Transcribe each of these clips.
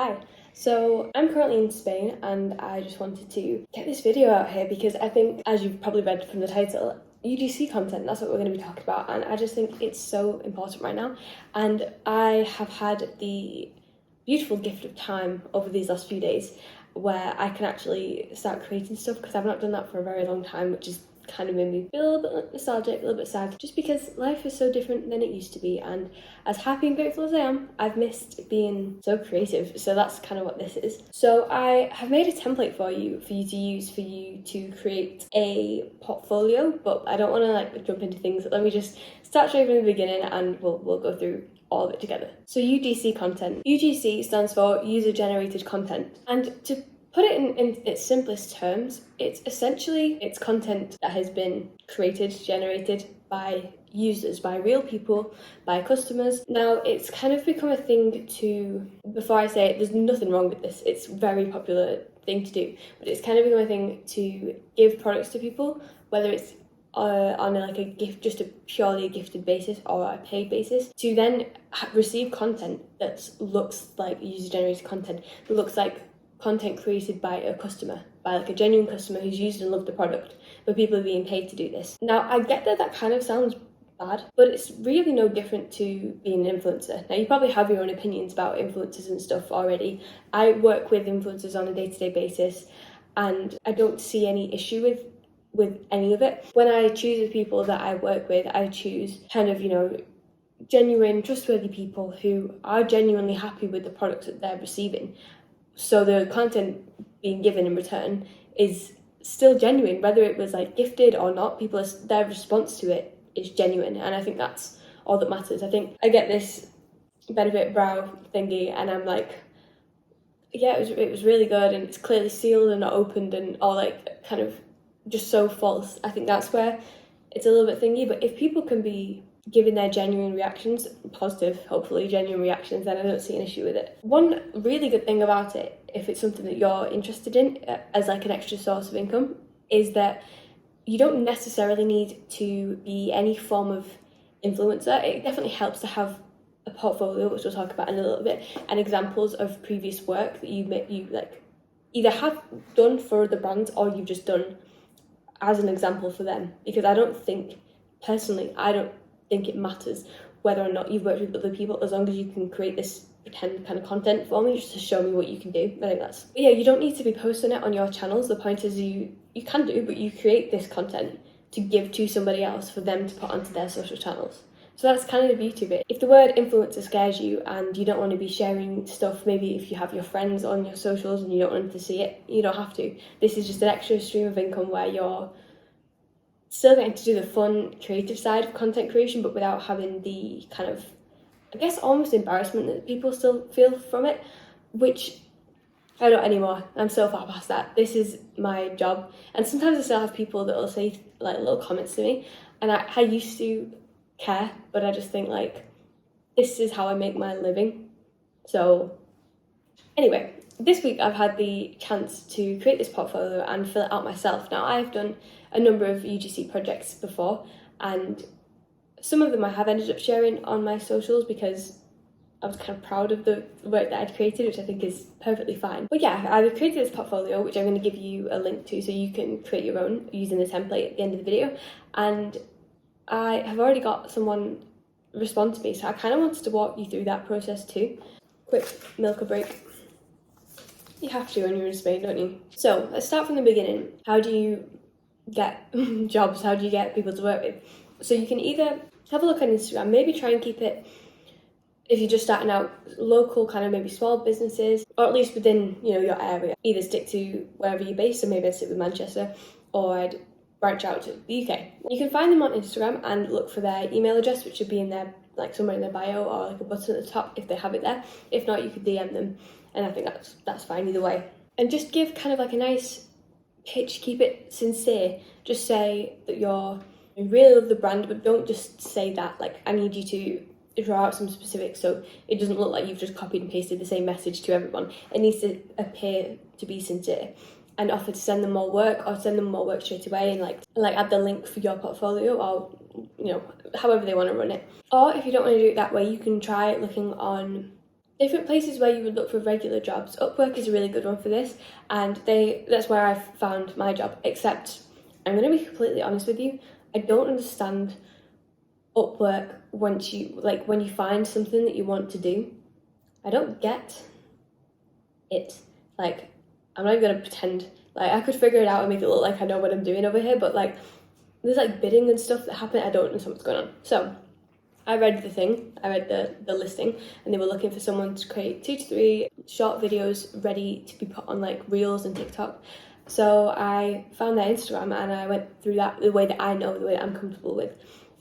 Hi, so I'm currently in Spain and I just wanted to get this video out here because I think, as you've probably read from the title, UGC content, that's what we're going to be talking about, and I just think it's so important right now. And I have had the beautiful gift of time over these last few days where I can actually start creating stuff because I've not done that for a very long time, which is kind of made me feel a little bit nostalgic, a little bit sad, just because life is so different than it used to be. And as happy and grateful as I am, I've missed being so creative. So that's kind of what this is. So I have made a template for you to use for you to create a portfolio, but I don't want to jump into things. Let me just start straight from the beginning and we'll go through all of it together. So UGC content. UGC stands for user generated content. And to put it in its simplest terms, it's content that has been generated by users, by real people, by customers. Now, it's kind of become a thing before I say it, there's nothing wrong with this. It's a very popular thing to do, but it's kind of become a thing to give products to people, whether it's on a gift, just a purely a gifted basis or a paid basis, to then receive content that looks like user-generated content, that looks like content created by a customer, by a genuine customer who's used and loved the product, but people are being paid to do this. Now, I get that kind of sounds bad, but it's really no different to being an influencer. Now, you probably have your own opinions about influencers and stuff already. I work with influencers on a day-to-day basis, and I don't see any issue with any of it. When I choose the people that I work with, I choose kind of, genuine, trustworthy people who are genuinely happy with the products that they're receiving. So the content being given in return is still genuine, whether it was gifted or not. Their response to it is genuine, and I think that's all that matters. I think I get this benefit brow thingy, and I'm like, yeah, it was really good, and it's clearly sealed and not opened, and all kind of just so false. I think that's where it's a little bit thingy. But if people can be giving their genuine reactions, positive, hopefully genuine reactions, then I don't see an issue with it. One really good thing about it, if it's something that you're interested in as an extra source of income, is that you don't necessarily need to be any form of influencer. It definitely helps to have a portfolio, which we'll talk about in a little bit, and examples of previous work that you either have done for the brands or you've just done as an example for them. Because I don't think it matters whether or not you've worked with other people, as long as you can create this pretend kind of content for me just to show me what you can do. I think but yeah, you don't need to be posting it on your channels. The point is you can do, but you create this content to give to somebody else for them to put onto their social channels. So that's kind of the beauty of it. If the word influencer scares you and you don't want to be sharing stuff, maybe if you have your friends on your socials and you don't want them to see it, you don't have to. This is just an extra stream of income where you're still getting to do the fun, creative side of content creation, but without having the kind of, I guess, almost embarrassment that people still feel from it, which I don't anymore. I'm so far past that. This is my job. And sometimes I still have people that will say little comments to me, and I used to care, but I just think this is how I make my living. So anyway, this week I've had the chance to create this portfolio and fill it out myself. Now, I've done a number of UGC projects before, and some of them I have ended up sharing on my socials because I was kind of proud of the work that I'd created, which I think is perfectly fine. But yeah, I've created this portfolio, which I'm going to give you a link to so you can create your own using the template at the end of the video. And I have already got someone respond to me, so I kind of wanted to walk you through that process too. Quick milk a break. You have to when you're in Spain, don't you? So let's start from the beginning. How do you get jobs? How do you get people to work with? So you can either have a look on Instagram, maybe try and keep it, if you're just starting out, local, kind of maybe small businesses, or at least within your area. Either stick to wherever you're based, so maybe I'd stick with Manchester, or I'd branch out to the UK. You can find them on Instagram and look for their email address, which should be in their somewhere in their bio, or a button at the top if they have it there. If not, you could DM them, and I think that's fine either way. And just give kind of a nice pitch, keep it sincere. Just say that you really love the brand, but don't just say that. I need you to draw out some specifics so it doesn't look like you've just copied and pasted the same message to everyone. It needs to appear to be sincere, and offer to send them more work, or send them more work straight away, and add the link for your portfolio, or however they want to run it. Or if you don't want to do it that way, you can try looking on different places where you would look for regular jobs. Upwork is a really good one for this, and that's where I found my job, except I'm going to be completely honest with you, I don't understand Upwork when you find something that you want to do. I don't get it. Like, I'm not even going to pretend. Like, I could figure it out and make it look like I know what I'm doing over here, but like, there's like bidding and stuff that happen. I don't understand what's going on. So I read the listing, and they were looking for someone to create 2 to 3 short videos ready to be put on like Reels and TikTok. So I found their Instagram and I went through that the way that I know, the way that I'm comfortable with,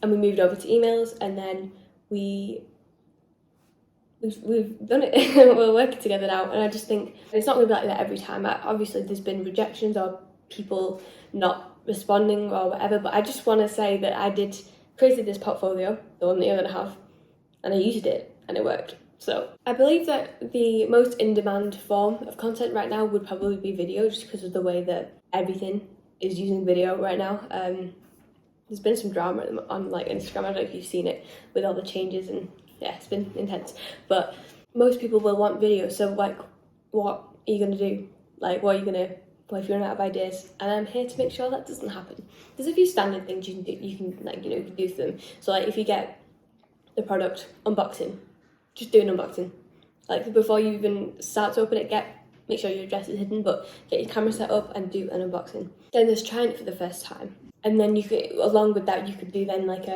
and we moved over to emails, and then we've done it. We're working together now, and I just think it's not going to be like that every time. Obviously, there's been rejections or people not responding or whatever, but I just want to say that I created this portfolio, the one that you're going to have, and I used it and it worked. So I believe that the most in-demand form of content right now would probably be video, just because of the way that everything is using video right now. There's been some drama on like Instagram. I don't know if you've seen it with all the changes, and yeah, it's been intense. But most people will want video. So like, what are you gonna do? Like, what if you run out of ideas? And I'm here to make sure that doesn't happen. There's a few standard things you can do. You can do to them. So like, if you get the product unboxing, just do an unboxing. Like, before you even start to open it, make sure your address is hidden, but get your camera set up and do an unboxing. Then there's trying it for the first time. And then you could, along with that, you could do then like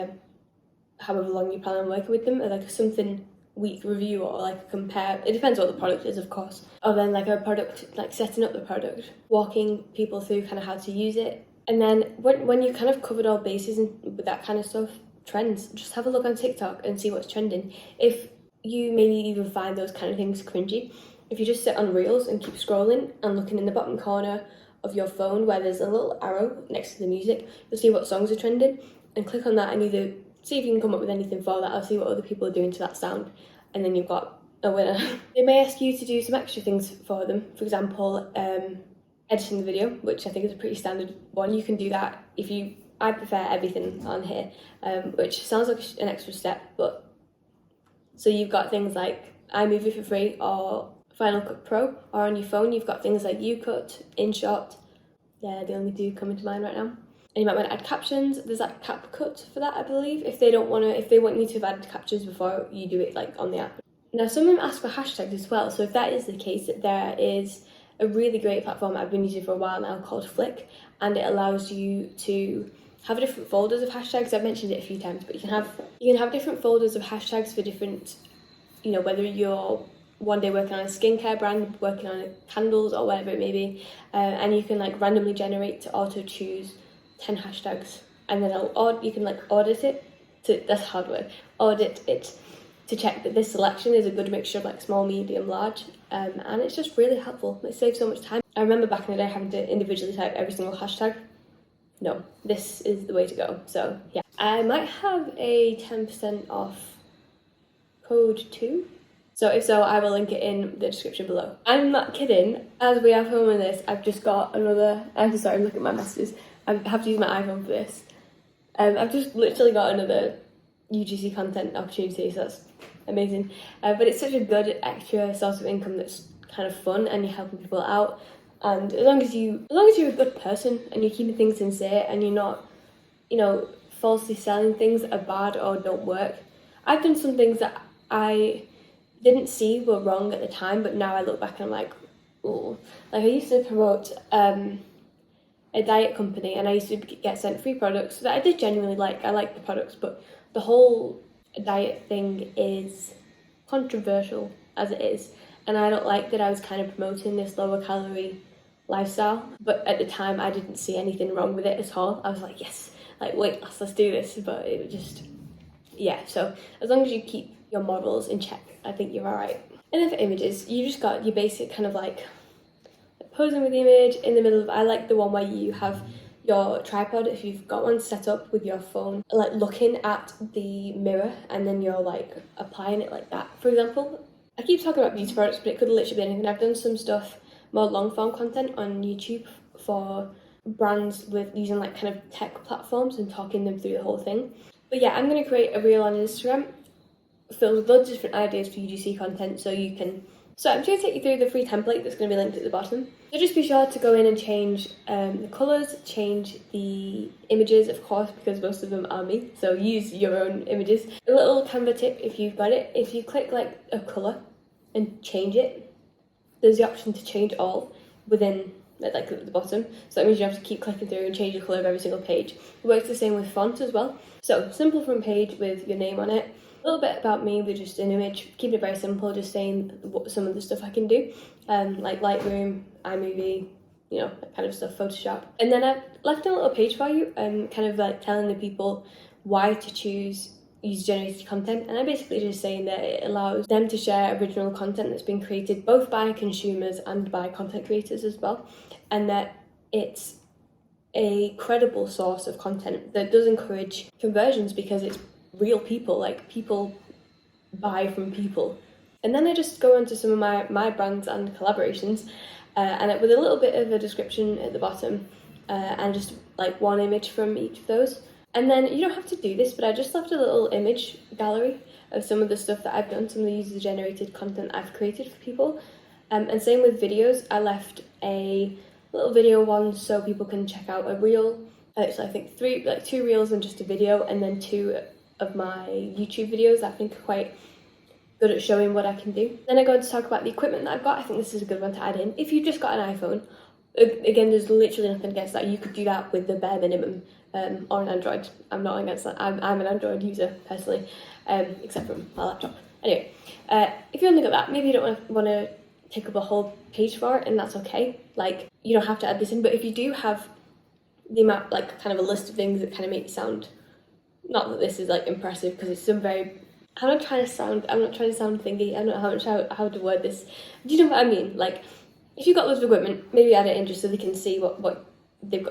however long you plan on working with them, or like a something week review, or like compare. It depends what the product is, of course. Or then like a product, like setting up the product, walking people through kind of how to use it. And then when you kind of covered all bases and with that kind of stuff, trends, just have a look on TikTok and see what's trending. If you maybe even find those kind of things cringy, if you just sit on Reels and keep scrolling and looking in the bottom corner of your phone where there's a little arrow next to the music, you'll see what songs are trending, and click on that and either see if you can come up with anything for that, or see what other people are doing to that sound, and then you've got a winner. They may ask you to do some extra things for them. For example, editing the video, which I think is a pretty standard one. You can do that I prefer everything on here, which sounds like an extra step, but so you've got things like iMovie for free, or Final Cut Pro, or on your phone you've got things like UCut, InShot. Yeah, the only 2 coming to mind right now. And you might want to add captions. There's like CapCut for that, I believe, if they want you to have added captions before you do it like on the app. Now, some of them ask for hashtags as well, so if that is the case, there is a really great platform I've been using for a while now called Flick, and it allows you to have different folders of hashtags. I've mentioned it a few times, but you can have different folders of hashtags for different, whether you're one day working on a skincare brand, working on candles, or whatever it may be, and you can like randomly generate to auto choose 10 hashtags, and then you can like audit it that's a hard word, audit it to check that this selection is a good mixture of like small, medium, large, and it's just really helpful. It saves so much time. I remember back in the day having to individually type every single hashtag. No, this is the way to go. So yeah, I might have a 10% off code too. So if so, I will link it in the description below. I'm not kidding. As we are filming this, I've just got another. I'm sorry, look at my messages. I have to use my iPhone for this. I've just literally got another UGC content opportunity, so that's amazing. But it's such a good extra source of income that's kind of fun, and you're helping people out. And as long as you're a good person and you're keeping things sincere and you're not, falsely selling things that are bad or don't work. I've done some things that I didn't see were wrong at the time, but now I look back and I'm like, oh. Like, I used to promote a diet company, and I used to get sent free products that I did genuinely like. I like the products, but the whole diet thing is controversial as it is, and I don't like that I was kind of promoting this lower calorie lifestyle, but at the time I didn't see anything wrong with it at all. I was like, yes, like weight loss, let's do this. But it was just, yeah, so as long as you keep your models in check, I think you're all right. And then for images, you just got your basic kind of like posing with the image in the middle of, I like the one where you have your tripod, if you've got one, set up with your phone, like looking at the mirror, and then you're like applying it like that. For example, I keep talking about beauty products, but it could literally be anything. I've done some stuff, more long form content on YouTube for brands with using like kind of tech platforms and talking them through the whole thing. But yeah, I'm going to create a reel on Instagram filled with loads of different ideas for UGC content, so you can. So I'm going to take you through the free template that's going to be linked at the bottom. So just be sure to go in and change the colours, change the images, of course, because most of them are me, so use your own images. A little Canva tip, if you've got it, if you click like a colour and change it, there's the option to change all within, like at the bottom. So that means you have to keep clicking through and change the colour of every single page. It works the same with font as well. So simple front page with your name on it. A little bit about me with just an image, keeping it very simple, just saying what some of the stuff I can do, like Lightroom, iMovie, you know, that kind of stuff, Photoshop. And then I've left a little page for you, kind of like telling the people why to choose user-generated content, and I'm basically just saying that it allows them to share original content that's been created both by consumers and by content creators as well, and that it's a credible source of content that does encourage conversions because it's real people, like people buy from people. And then I just go into some of my brands and collaborations, and with a little bit of a description at the bottom, and just like one image from each of those. And then you don't have to do this, but I just left a little image gallery of some of the stuff that I've done, some of the user-generated content I've created for people. And same with videos, I left a little video one so people can check out a reel. So I think two reels and just a video, and then 2 of my YouTube videos that I think are quite good at showing what I can do. Then I go on to talk about the equipment that I've got. I think this is a good one to add in. If you've just got an iPhone, again, there's literally nothing against that. You could do that with the bare minimum, or an Android. I'm not against that. I'm an Android user personally, except for my laptop. Anyway, if you only got that, maybe you don't want to take up a whole page for it, and that's okay. Like, you don't have to add this in, but if you do have the amount, like kind of a list of things that kind of make it sound, not that this is like impressive, because it's some very, I'm not trying to sound thingy, I don't know how to word this. Do you know what I mean? Like, if you've got loads of equipment, maybe add it in just so they can see what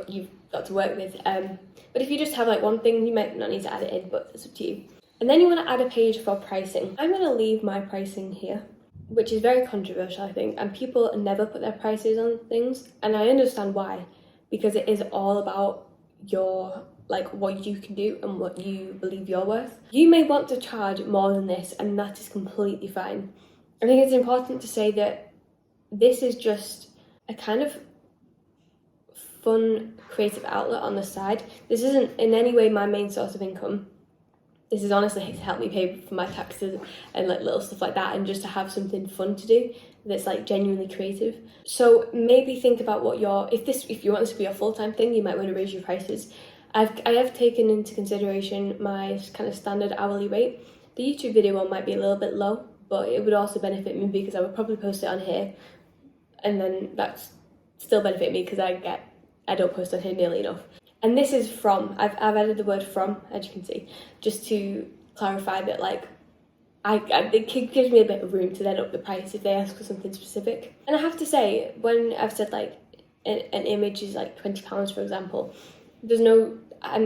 you've got to work with. But if you just have like one thing, you might not need to add it in, but it's up to you. And then you want to add a page for pricing. I'm going to leave my pricing here, which is very controversial, I think, and people never put their prices on things, and I understand why, because it is all about your, like, what you can do and what you believe you're worth. You may want to charge more than this, and that is completely fine. I think it's important to say that this is just a kind of fun creative outlet on the side. This isn't in any way my main source of income. This is honestly to help me pay for my taxes and like little stuff like that, and just to have something fun to do that's like genuinely creative. So maybe think about what if you want this to be a full-time thing, you might want to raise your prices. I have taken into consideration my kind of standard hourly rate. The YouTube video one might be a little bit low, but it would also benefit me because I would probably post it on here, and then that's still benefit me because I don't post on here nearly enough. And this is from, I've added the word from, as you can see, just to clarify that, like, it gives me a bit of room to then up the price if they ask for something specific. And I have to say, when I've said like an image is like £20, for example, there's no, I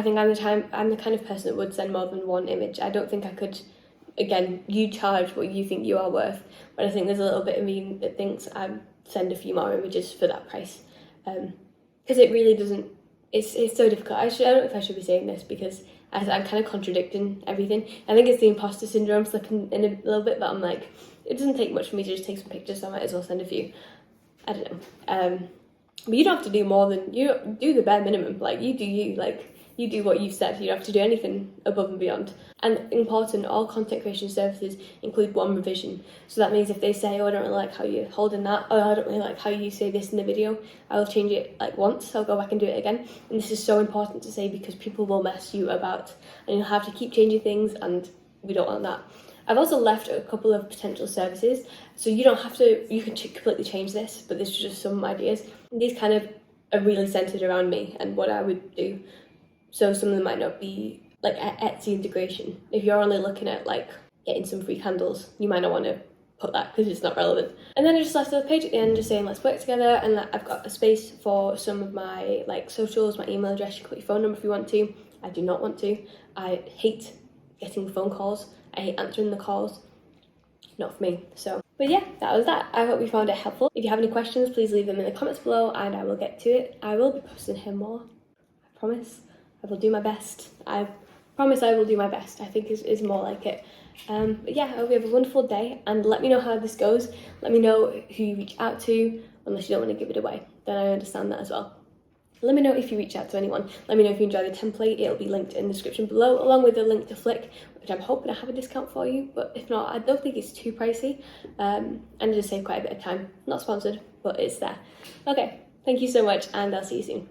think I'm the kind of person that would send more than one image. I don't think I could, again, you charge what you think you are worth, but I think there's a little bit of me that thinks I send a few more images for that price. Because it really doesn't, it's so difficult. I don't know if I should be saying this because I'm kind of contradicting everything. I think it's the imposter syndrome slipping in a little bit, but I'm like, it doesn't take much for me to just take some pictures, so I might as well send a few. I don't know. But you don't have to do more than, you do the bare minimum. Like, you do you, like, you do what you've said. You don't have to do anything above and beyond. And important, all content creation services include one revision. So that means if they say, oh, I don't really like how you're holding that, or I don't really like how you say this in the video, I will change it like once, I'll go back and do it again. And this is so important to say because people will mess you about and you'll have to keep changing things, and we don't want that. I've also left a couple of potential services, so you don't have to, you can completely change this, but this is just some ideas. These kind of are really centered around me and what I would do. So some of them might not be like Etsy integration. If you're only looking at like getting some free candles, you might not want to put that because it's not relevant. And then I just left the page at the end just saying let's work together, and I've got a space for some of my like socials, my email address. You can put your phone number if you want to. I do not want to. I hate getting phone calls. I hate answering the calls. Not for me. So, but yeah, that was that. I hope you found it helpful. If you have any questions, please leave them in the comments below and I will get to it. I will be posting here more. I promise. I will do my best. I Promise I will do my best, I think is more like it. But yeah, I hope you have a wonderful day, and let me know how this goes. Let me know who you reach out to, unless you don't want to give it away, then I understand that as well. Let me know if you reach out to anyone. Let me know if you enjoy the template. It'll be linked in the description below, along with the link to Flick, which I'm hoping I have a discount for you, but if not, I don't think it's too pricey, and it does save quite a bit of time. Not sponsored, but it's there. Okay, thank you so much, and I'll see you soon.